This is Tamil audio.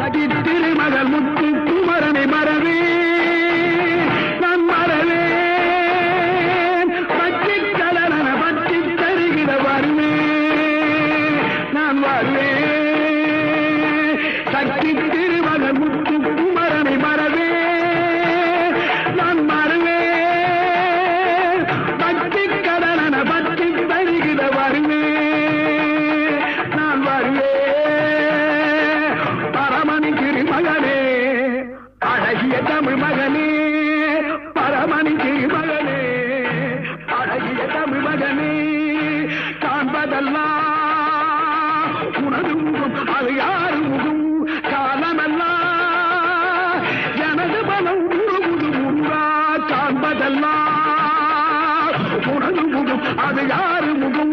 திருமகள் முத்து குமரனை மறவே நான் மறவேன் பற்றி கடலன பற்றி தருகிற வருவேன் நான் வருவேன் சக்தி திருமகள் முத்து குமரனை மறவே நான் மறவேன் பற்றி கடலன பற்றி தருகிற வருவேன் நான் வருவேன் மகனே அழகிய தமிழ் மகனே பரமணி மகனே அழகிய தமிழ் மகனே காண்பதெல்லாம் உனது முகம் அது யாரு முகம் காலமெல்லாம் எனது மனம் உருகுது முருகா காண்பதெல்லாம் உனது முகம் அது யாரு முகம்